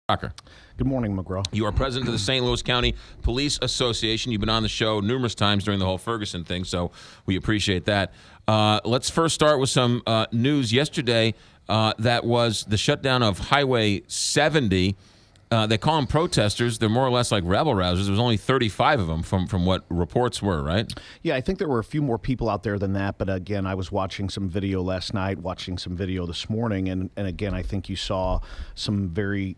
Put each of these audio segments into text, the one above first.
Rocker. Good morning, McGraw. You are president of the St. Louis County Police Association. You've been on the show numerous times during the whole Ferguson thing, so we appreciate that. Let's first start with some news yesterday. That was the shutdown of Highway 70. They call them protesters. They're more or less like rebel rousers. There was only 35 of them from what reports were, right? Yeah, I think there were a few more people out there than that. But again, I was watching some video last night, watching some video this morning. And again, I think you saw some very,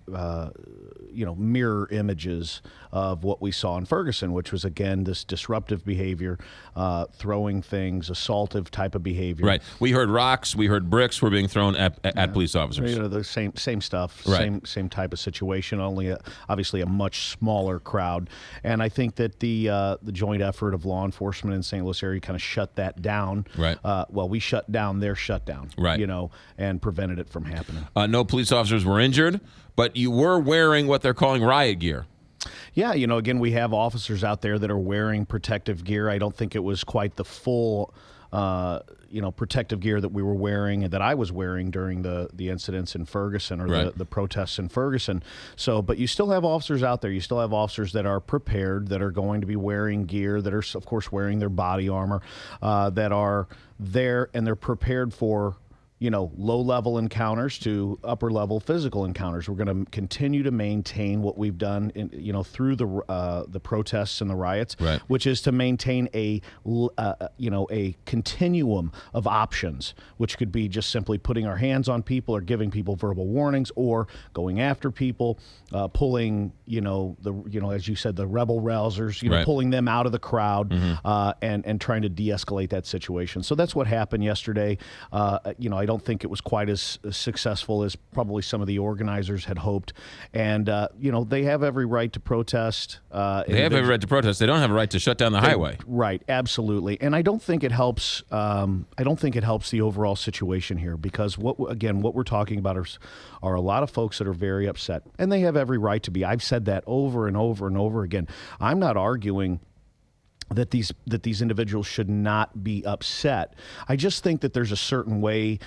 mirror images of what we saw in Ferguson, which was, again, this disruptive behavior, throwing things, assaultive type of behavior. Right. We heard rocks. We heard bricks were being thrown at police officers. The same stuff, right. same type of situation. Only obviously a much smaller crowd, and I think that the joint effort of law enforcement in St. Louis area kind of shut that down. Right. We shut down their shutdown. Right. And prevented it from happening. No police officers were injured, but you were wearing what they're calling riot gear. Yeah, again, we have officers out there that are wearing protective gear. I don't think it was quite the full protective gear that we were wearing and that I was wearing during the incidents in Ferguson or right. the protests in Ferguson. So, but you still have officers out there. You still have officers that are prepared, that are going to be wearing gear, that are, of course, wearing their body armor, that are there and they're prepared for low-level encounters to upper-level physical encounters. We're going to continue to maintain what we've done, through the protests and the riots, right. which is to maintain a continuum of options, which could be just simply putting our hands on people or giving people verbal warnings, or going after people, pulling, as you said, the rebel rousers, right. pulling them out of the crowd, mm-hmm. and trying to de-escalate that situation. So that's what happened yesterday. I don't think it was quite as successful as probably some of the organizers had hoped. And, they have every right to protest. They have every right to protest. They don't have a right to shut down the highway. Right, absolutely. And I don't think it helps. I don't think it helps the overall situation here, because what we're talking about are a lot of folks that are very upset, and they have every right to be. I've said that over and over and over again. I'm not arguing that these individuals should not be upset. I just think that there's a certain way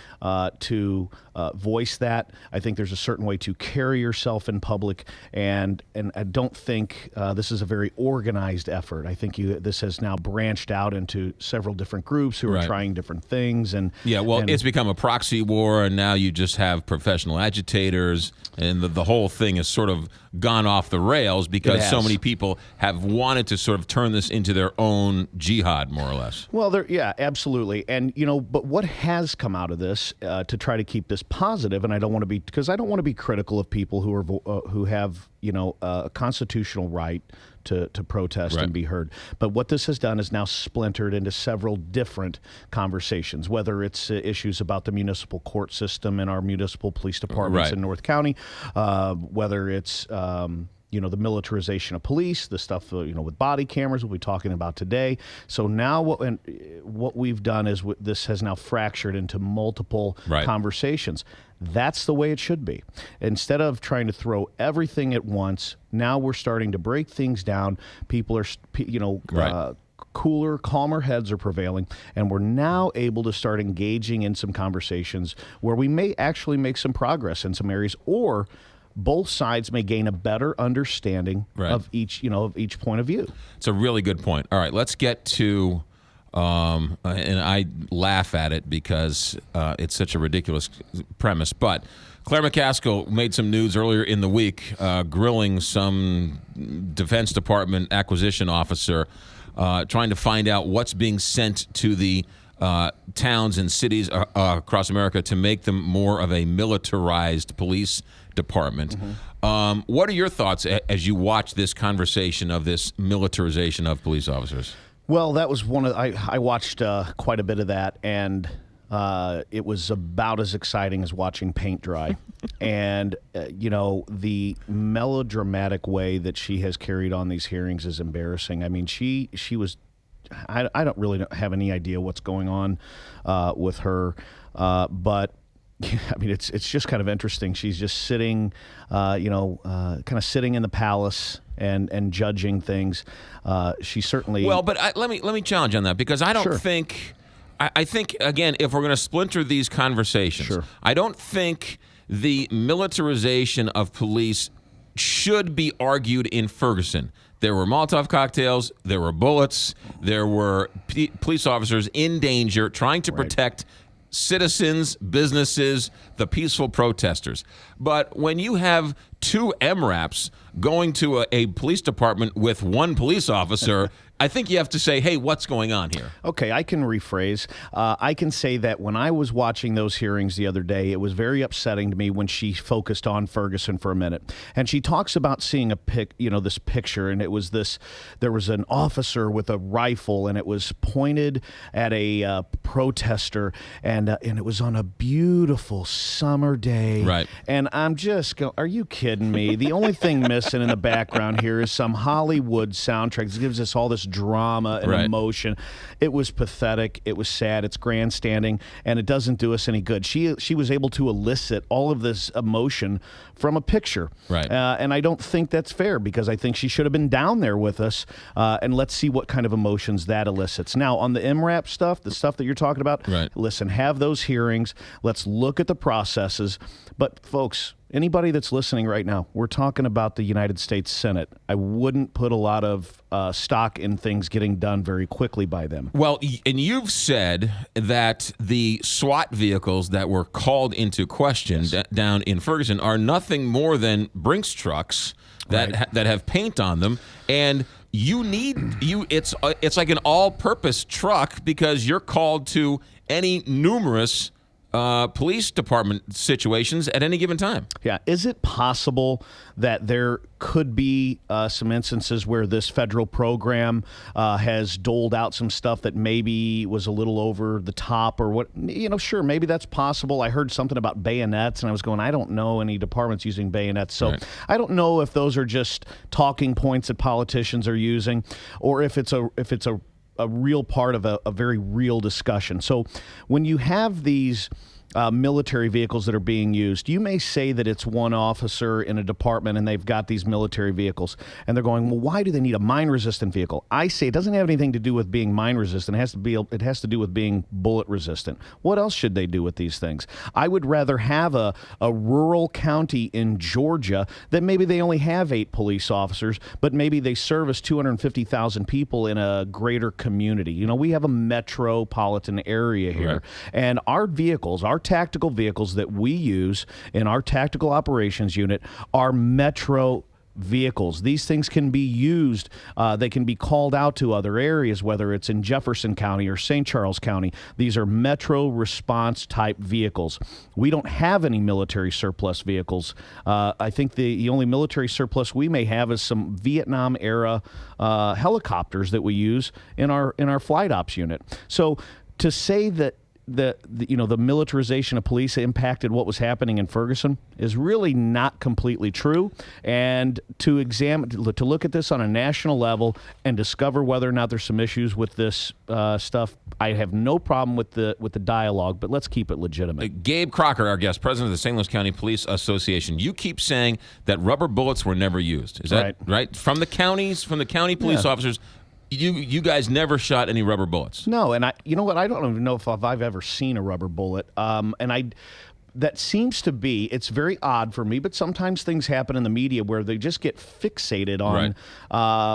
to voice that. I think there's a certain way to carry yourself in public, and I don't think this is a very organized effort. I think this has now branched out into several different groups who are right. trying different things. It's become a proxy war, and now you just have professional agitators, and the whole thing has sort of gone off the rails because so many people have wanted to sort of turn this into their own jihad, more or less. Well, yeah, absolutely. And, but what has come out of this to try to keep this positive, and I don't want to be critical of people who have, a constitutional right to protest right. and be heard. But what this has done is now splintered into several different conversations, whether it's issues about the municipal court system and our municipal police departments right. in North County, whether it's the militarization of police, the stuff, with body cameras we'll be talking about today. So now what we've done is this has now fractured into multiple right. conversations. That's the way it should be. Instead of trying to throw everything at once, now we're starting to break things down. People are, right. Cooler, calmer heads are prevailing, and we're now able to start engaging in some conversations where we may actually make some progress in some areas, or both sides may gain a better understanding right. of each point of view. It's a really good point. All right, let's get to, and I laugh at it because it's such a ridiculous premise, but Claire McCaskill made some news earlier in the week, grilling some Defense Department acquisition officer, trying to find out what's being sent to the towns and cities across America to make them more of a militarized police department. Mm-hmm. What are your thoughts as you watch this conversation of this militarization of police officers? Well, that was I watched quite a bit of that, and it was about as exciting as watching paint dry. And, the melodramatic way that she has carried on these hearings is embarrassing. I mean, she was, I don't really have any idea what's going on with her, but I mean, it's just kind of interesting. She's just sitting, kind of sitting in the palace and judging things. She certainly but let me challenge on that, because I don't Sure. think. I think, again, if we're going to splinter these conversations, Sure. I don't think the militarization of police should be argued in Ferguson. There were Molotov cocktails, there were bullets, there were police officers in danger trying to protect citizens, businesses, the peaceful protesters. But when you have two MRAPs going to a police department with one police officer, I think you have to say, hey, what's going on here? Okay, I can rephrase. I can say that when I was watching those hearings the other day, it was very upsetting to me when she focused on Ferguson for a minute. And she talks about seeing this picture, and it was there was an officer with a rifle, and it was pointed at a protester, and it was on a beautiful summer day. Right. And I'm just going, are you kidding me? The only thing missing in the background here is some Hollywood soundtrack. This gives us all this drama and emotion. It was pathetic. It was sad. It's grandstanding, and it doesn't do us any good. She was able to elicit all of this emotion from a picture. Right. And I don't think that's fair, because I think she should have been down there with us, and let's see what kind of emotions that elicits. Now, on the MRAP stuff, the stuff that you're talking about, listen, have those hearings. Let's look at the processes. But, folks, anybody that's listening right now, we're talking about the United States Senate. I wouldn't put a lot of stock in things getting done very quickly by them. Well, and you've said that the SWAT vehicles that were called into question down in Ferguson are nothing more than Brinks trucks that have paint on them, and it's like an all-purpose truck, because you're called to any numerous police department situations at any given time. Yeah. Is it possible that there could be some instances where this federal program has doled out some stuff that maybe was a little over the top, or what? Sure, maybe that's possible. I heard something about bayonets, and I was going, I don't know any departments using bayonets. So I don't know if those are just talking points that politicians are using, or if it's a real part of a very real discussion. So when you have these military vehicles that are being used, you may say that it's one officer in a department and they've got these military vehicles, and they're going, well, why do they need a mine-resistant vehicle? I say it doesn't have anything to do with being mine-resistant. It has to do with being bullet-resistant. What else should they do with these things? I would rather have a rural county in Georgia that maybe they only have 8 police officers, but maybe they service 250,000 people in a greater community. We have a metropolitan area here, and our vehicles, our tactical vehicles that we use in our tactical operations unit are metro vehicles. These things can be used. They can be called out to other areas, whether it's in Jefferson County or St. Charles County. These are metro response type vehicles. We don't have any military surplus vehicles. I think the only military surplus we may have is some Vietnam era helicopters that we use in our flight ops unit. So to say that the militarization of police impacted what was happening in Ferguson is really not completely true. And to look at this on a national level and discover whether or not there's some issues with this stuff, I have no problem with the dialogue, but let's keep it legitimate. Gabe Crocker, our guest, president of the St. Louis County Police Association. You keep saying that rubber bullets were never used. Is that right? From the county police officers. You guys never shot any rubber bullets. No, and you know what? I don't even know if I've ever seen a rubber bullet. That seems to be, it's very odd for me, but sometimes things happen in the media where they just get fixated on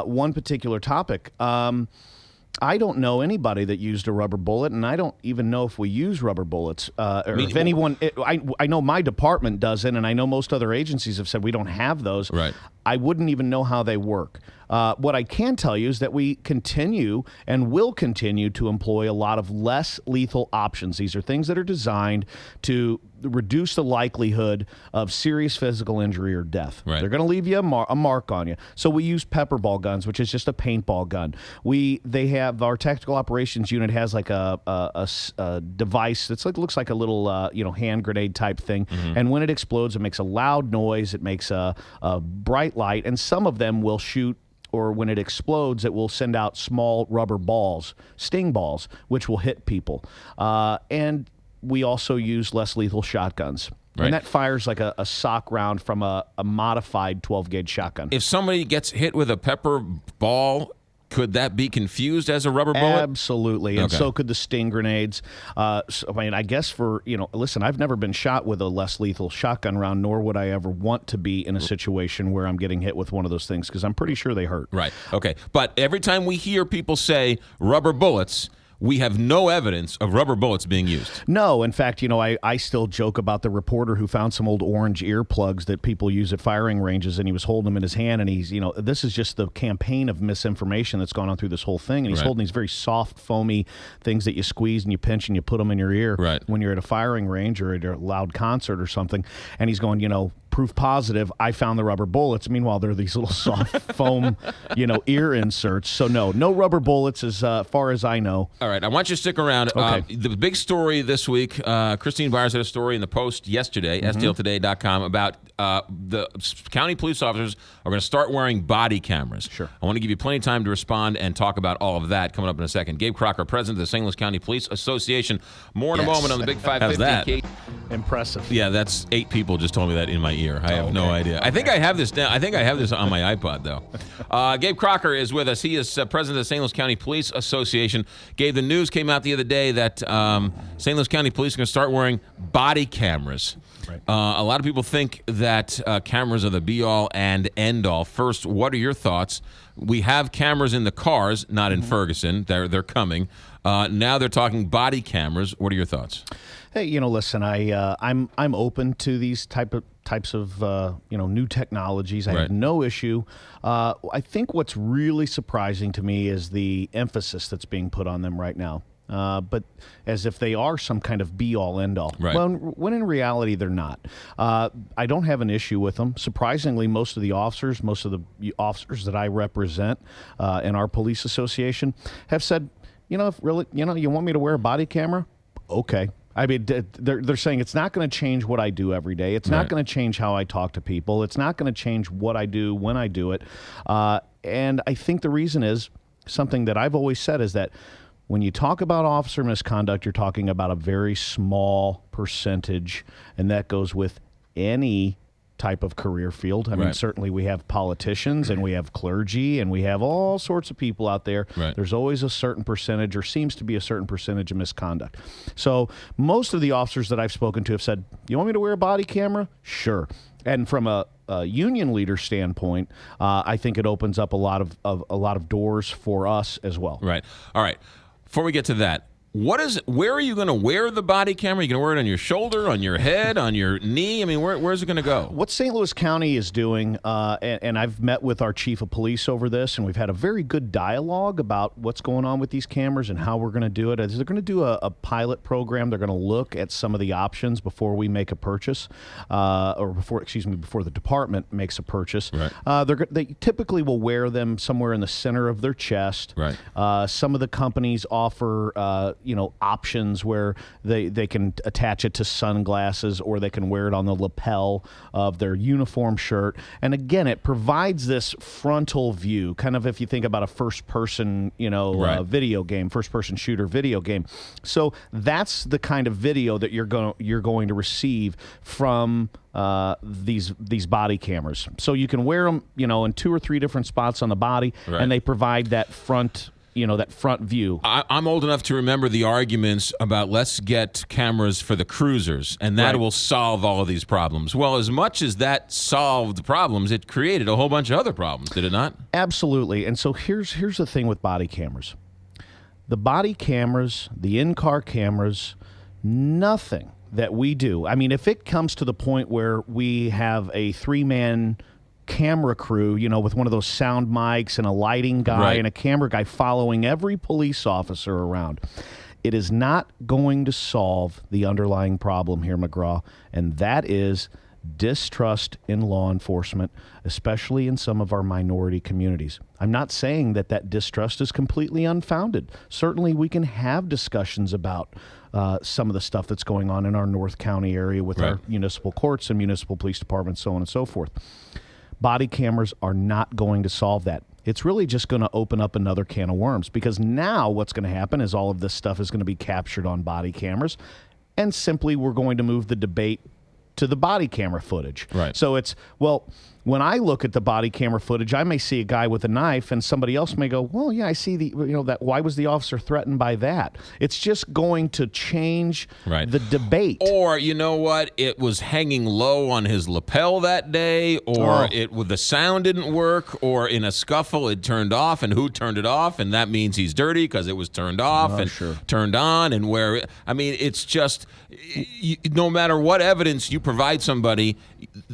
one particular topic. I don't know anybody that used a rubber bullet, and I don't even know if we use rubber bullets. If anyone, I know my department doesn't, and I know most other agencies have said we don't have those. Right. I wouldn't even know how they work. What I can tell you is that we continue and will continue to employ a lot of less lethal options. These are things that are designed to reduce the likelihood of serious physical injury or death. Right. They're going to leave you a mark on you. So we use pepper ball guns, which is just a paintball gun. They have our tactical operations unit has like a device that's looks like a little hand grenade type thing, and when it explodes, it makes a loud noise. It makes a bright light, and some of them will shoot. Or when it explodes, it will send out small rubber balls, sting balls, which will hit people. And we also use less lethal shotguns. Right. And that fires like a sock round from a modified 12-gauge shotgun. If somebody gets hit with a pepper ball, Could that be confused as a rubber bullet? Absolutely, and Okay. so could the sting grenades. So, I mean, I guess listen, I've never been shot with a less lethal shotgun round, nor would I ever want to be in a situation where I'm getting hit with one of those things because I'm pretty sure they hurt. Right. Okay. But every time we hear people say rubber bullets, we have no evidence of rubber bullets being used. No, in fact, I still joke about the reporter who found some old orange earplugs that people use at firing ranges, and he was holding them in his hand, and he's, this is just the campaign of misinformation that's gone on through this whole thing, and he's Right. holding these very soft, foamy things that you squeeze and you pinch and you put them in your ear Right. when you're at a firing range or at a loud concert or something, and he's going, proof positive, I found the rubber bullets. Meanwhile, they're these little soft foam, ear inserts. So no rubber bullets as far as I know. All right, I want you to stick around. Okay. The big story this week, Christine Byers had a story in the Post yesterday, stltoday.com, about the county police officers are going to start wearing body cameras. Sure. I want to give you plenty of time to respond and talk about all of that coming up in a second. Gabe Crocker, president of the St. Louis County Police Association. More in a moment on the Big 550. How's that? Kate. Impressive. Yeah, that's 8 people just told me that in my ear. I have no idea. I think I have this down. I think I have this on my iPod, though. Gabe Crocker is with us. He is president of the St. Louis County Police Association. Gabe, the news came out the other day that St. Louis County Police are going to start wearing body cameras. Right. A lot of people think that cameras are the be-all and end-all. First, what are your thoughts? We have cameras in the cars, not in Ferguson. They're coming. Now they're talking body cameras. What are your thoughts? Hey, listen, I'm open to these types of new technologies. I have Right. no issue. I think what's really surprising to me is the emphasis that's being put on them right now. But as if they are some kind of be-all, end-all. Right. Well, when in reality, they're not. I don't have an issue with them. Surprisingly, most of the officers that I represent in our police association have said, if really, you want me to wear a body camera? Okay. I mean, they're saying it's not going to change what I do every day. It's not Right. going to change how I talk to people. It's not going to change what I do when I do it. And I think the reason is something that I've always said is that when you talk about officer misconduct, you're talking about a very small percentage, and that goes with any type of career field. I mean, Right. certainly we have politicians and we have clergy and we have all sorts of people out there. Right. There's always a certain percentage, or seems to be a certain percentage, of misconduct. So most of the officers that I've spoken to have said, you want me to wear a body camera? Sure. And from a union leader standpoint, I think it opens up a lot of doors for us as well. Right. All right. Before we get to that, where are you going to wear the body camera? Are you going to wear it on your shoulder, on your head, on your knee? I mean, where's it going to go? What St. Louis County is doing, and I've met with our chief of police over this, and we've had a very good dialogue about what's going on with these cameras and how we're going to do it. They're going to do a pilot program. They're going to look at some of the options before we make a purchase, before the department makes a purchase. Right. They typically will wear them somewhere in the center of their chest. Right. Some of the companies offer options where they can attach it to sunglasses, or they can wear it on the lapel of their uniform shirt. And again, it provides this frontal view, kind of if you think about a first-person, Right. video game, first-person shooter video game. So that's the kind of video that you're going to receive from these body cameras. So you can wear them, in 2 or 3 different spots on the body, Right. and they provide that front view. I'm old enough to remember the arguments about let's get cameras for the cruisers, and that Right. will solve all of these problems. Well, as much as that solved problems, it created a whole bunch of other problems, did it not? Absolutely. And so here's the thing with body cameras. The body cameras, the in-car cameras, nothing that we do. I mean, if it comes to the point where we have a 3-man camera crew, with one of those sound mics and a lighting guy Right. and a camera guy following every police officer around, it is not going to solve the underlying problem here, McGraw, and that is distrust in law enforcement, especially in some of our minority communities. I'm not saying that distrust is completely unfounded. Certainly we can have discussions about some of the stuff that's going on in our North County area with Right. our municipal courts and municipal police departments, so on and so forth. Body cameras are not going to solve that. It's really just going to open up another can of worms, because now what's going to happen is all of this stuff is going to be captured on body cameras, and simply we're going to move the debate to the body camera footage. Right. So it's, well, when I look at the body camera footage, I may see a guy with a knife, and somebody else may go, well, yeah, I see that. Why was the officer threatened by that? It's just going to change the debate. Or, you know what? It was hanging low on his lapel that day, or the sound didn't work, or in a scuffle it turned off, and who turned it off? And that means he's dirty because it was turned off turned on, and it's just, no matter what evidence you provide somebody,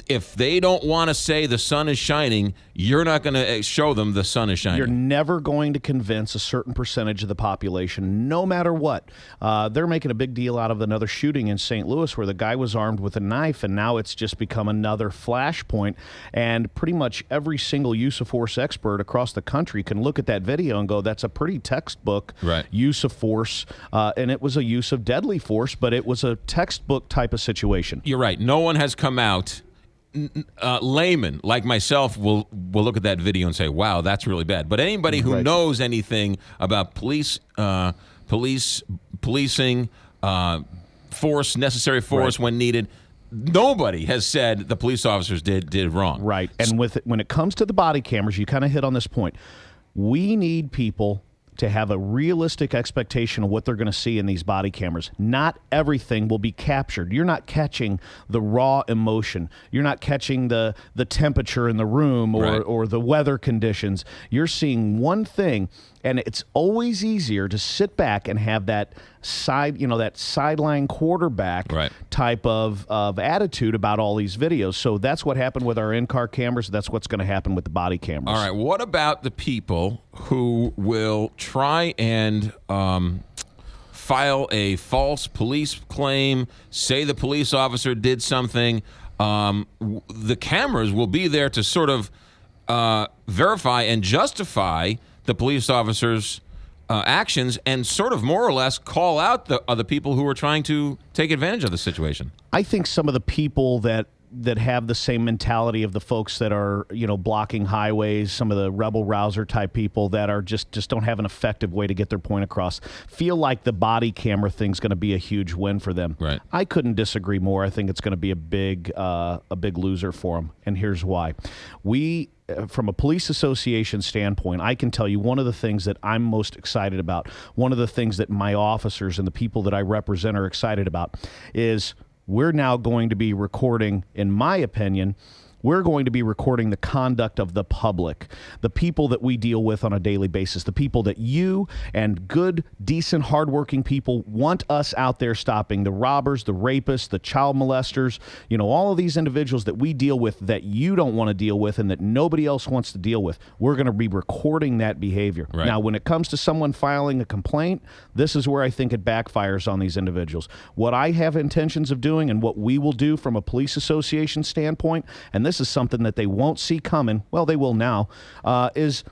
if they don't want to say the sun is shining, you're not going to show them the sun is shining. You're never going to convince a certain percentage of the population, no matter what. They're making a big deal out of another shooting in St. Louis where the guy was armed with a knife, and now it's just become another flashpoint. And pretty much every single use of force expert across the country can look at that video and go, that's a pretty textbook use of force. And it was a use of deadly force, but it was a textbook type of situation. You're right. No one has come out. Layman like myself will look at that video and say, wow, that's really bad. But anybody who knows anything about policing, necessary force when needed, nobody has said the police officers did wrong. Right. And when it comes to the body cameras, you kind of hit on this point. We need people to have a realistic expectation of what they're going to see in these body cameras. Not everything will be captured. You're not catching the raw emotion. You're not catching the temperature in the room or the weather conditions. You're seeing one thing, and it's always easier to sit back and have that sideline quarterback type of attitude about all these videos. So that's what happened with our in-car cameras. That's what's going to happen with the body cameras. All right. What about the people who will try and file a false police claim, say the police officer did something? The cameras will be there to sort of verify and justify the police officer's actions and sort of more or less call out the other people who are trying to take advantage of the situation. I think some of the people that have the same mentality of the folks that are, blocking highways, some of the rebel rouser type people that are just don't have an effective way to get their point across, feel like the body camera thing's going to be a huge win for them. Right. I couldn't disagree more. I think it's going to be a big loser for them, and here's why. From a police association standpoint, I can tell you one of the things that I'm most excited about, one of the things that my officers and the people that I represent are excited about, is we're now going to be recording, in my opinion, we're going to be recording the conduct of the public, the people that we deal with on a daily basis, the people that you and good, decent, hardworking people want us out there stopping, the robbers, the rapists, the child molesters, all of these individuals that we deal with that you don't want to deal with and that nobody else wants to deal with. We're going to be recording that behavior. Right. Now, when it comes to someone filing a complaint, this is where I think it backfires on these individuals. What I have intentions of doing and what we will do from a police association standpoint, and this is something that they won't see coming, well, they will now, is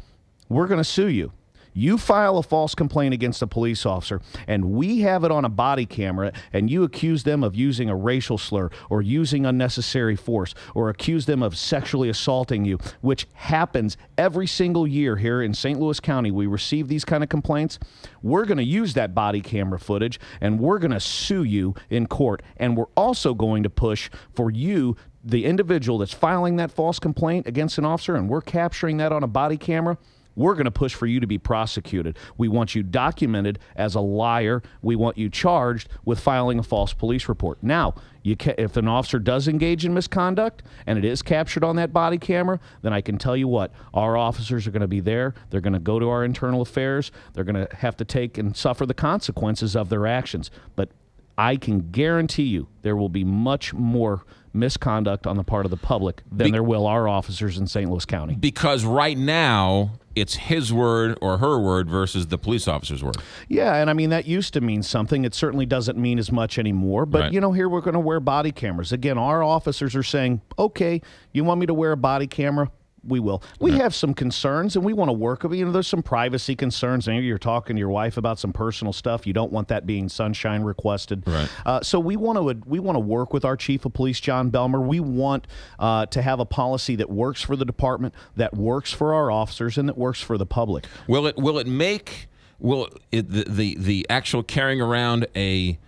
we're going to sue you. You file a false complaint against a police officer, and we have it on a body camera, and you accuse them of using a racial slur or using unnecessary force or accuse them of sexually assaulting you, which happens every single year here in St. Louis County. We receive these kind of complaints. We're going to use that body camera footage, and we're going to sue you in court. And we're also going to push for you, the individual that's filing that false complaint against an officer, and we're capturing that on a body camera. We're going to push for you to be prosecuted. We want you documented as a liar. We want you charged with filing a false police report. Now, if an officer does engage in misconduct and it is captured on that body camera, then I can tell you what, our officers are going to be there. They're going to go to our internal affairs. They're going to have to take and suffer the consequences of their actions. But I can guarantee you there will be much more misconduct on the part of the public than there will our officers in St. Louis County. Because right now, it's his word or her word versus the police officer's word. Yeah, and I mean, that used to mean something. It certainly doesn't mean as much anymore. But, here we're going to wear body cameras. Again, our officers are saying, okay, you want me to wear a body camera? We will. We have some concerns, and we want to work. There's some privacy concerns. Maybe you're talking to your wife about some personal stuff. You don't want that being sunshine requested. Right. So we want to work with our chief of police, John Belmer. We want to have a policy that works for the department, that works for our officers, and that works for the public. Will it make the actual carrying around a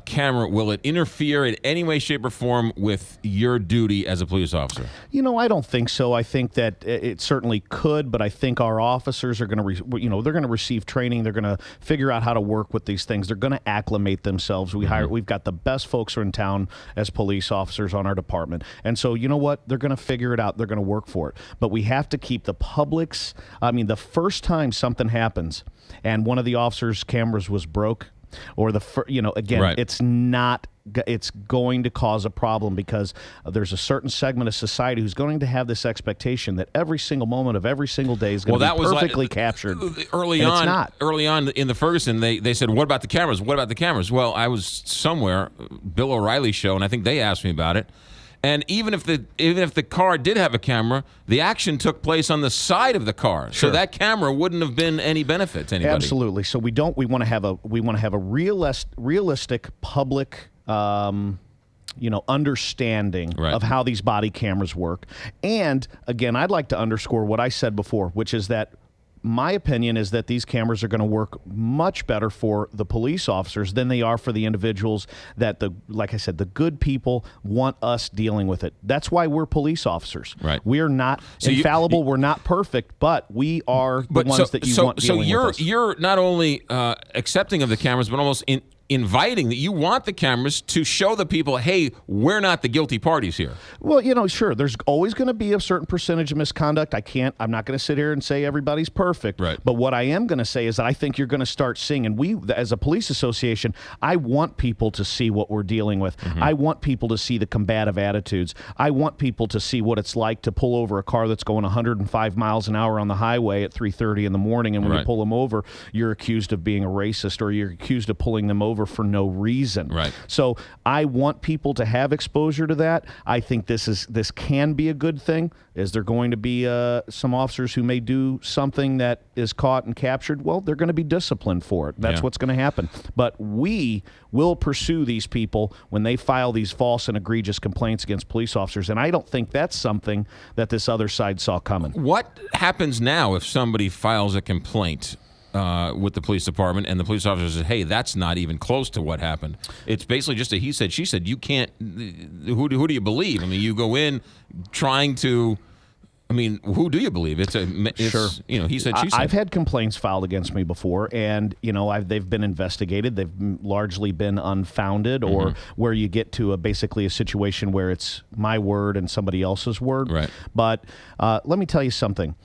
camera, will it interfere in any way, shape, or form with your duty as a police officer? I don't think so. I think that it certainly could, but I think our officers are going to, they're going to receive training. They're going to figure out how to work with these things. They're going to acclimate themselves. We've got the best folks in town as police officers on our department, and so you know what? They're going to figure it out. They're going to work for it. But we have to keep the public's. The first time something happens, and one of the officers' cameras was broke. Or Right. It's going to cause a problem because there's a certain segment of society who's going to have this expectation that every single moment of every single day is going to be perfectly captured. Early and on, it's not. Early on in the Ferguson, they said, "What about the cameras? What about the cameras?" Well, I was somewhere, Bill O'Reilly's show, and I think they asked me about it. And even if the car did have a camera, the action took place on the side of the car, Sure. so that camera wouldn't have been any benefit to anybody. Absolutely. So we want to have a realistic public understanding Right. of how these body cameras work. And again, I'd like to underscore what I said before, which is that my opinion is that these cameras are going to work much better for the police officers than they are for the individuals that like I said, the good people want us dealing with it. That's why we're police officers. Right. We're not So infallible. We're not perfect, but we are the ones that you want dealing with us. So you're not only accepting of the cameras, but almost inviting that you want the cameras to show the people, hey, we're not the guilty parties here. Well, sure. There's always going to be a certain percentage of misconduct. I'm not going to sit here and say everybody's perfect. Right. But what I am going to say is that I think you're going to start seeing, and we, as a police association, I want people to see what we're dealing with. Mm-hmm. I want people to see the combative attitudes. I want people to see what it's like to pull over a car that's going 105 miles an hour on the highway at 3:30 in the morning, and when Right. you pull them over, you're accused of being a racist, or you're accused of pulling them over for no reason. Right. So I want people to have exposure to that. I think this can be a good thing. Is there going to be some officers who may do something that is caught and captured? Well, they're going to be disciplined for it. That's Yeah. what's going to happen. But we will pursue these people when they file these false and egregious complaints against police officers. And I don't think that's something that this other side saw coming. What happens now if somebody files a complaint with the police department and the police officer says, hey, that's not even close to what happened? It's basically just a he said, she said. You can't, who do you believe? You go in trying to, who do you believe? It's Sure. He said, she said. I've had complaints filed against me before, and they've been investigated. They've largely been unfounded, or where you get to basically a situation where it's my word and somebody else's word. Right. But let me tell you something.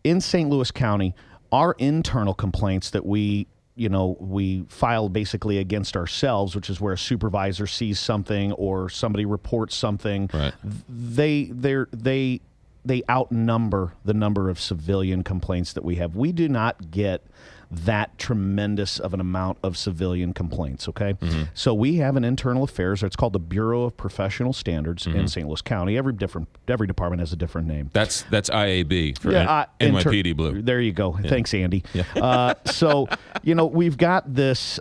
In St. Louis County, our internal complaints that we file basically against ourselves, which is where a supervisor sees something or somebody reports something. Right. They outnumber the number of civilian complaints that we have. We do not get that tremendous of an amount of civilian complaints, okay? So we have an internal affairs, it's called the Bureau of Professional Standards in St. Louis County. Every department has a different name. That's IAB for NYPD Blue. There you go. Yeah. Thanks, Andy. Yeah. So, we've got this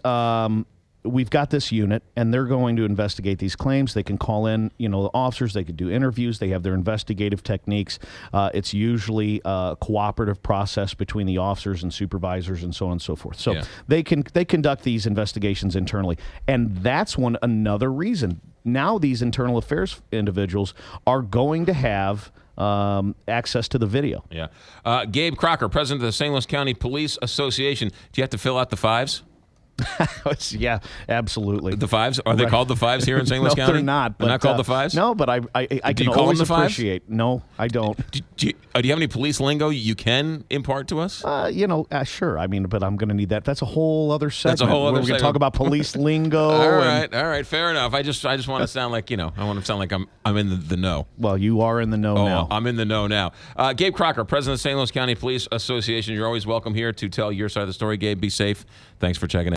unit, and they're going to investigate these claims. They can call in, the officers. They can do interviews. They have their investigative techniques. It's usually a cooperative process between the officers and supervisors and so on and so forth. So they conduct these investigations internally, and that's another reason. Now these internal affairs individuals are going to have access to the video. Yeah. Gabe Crocker, president of the St. Louis County Police Association. Do you have to fill out the fives? Yeah, absolutely. The fives? Are they called the fives here in St. Louis No, County? they're not. They're not called the fives? No, but I Do can you call always them the fives? appreciate. No, I don't. Do you have any police lingo you can impart to us? Sure. But I'm going to need that. That's a whole other segment. That's a whole other We're going to talk about police lingo. All right, fair enough. I just want to sound like, I want to sound like I'm in the know. Well, you are in the know now. I'm in the know now. Gabe Crocker, president of the St. Louis County Police Association. You're always welcome here to tell your side of the story. Gabe, be safe. Thanks for checking in.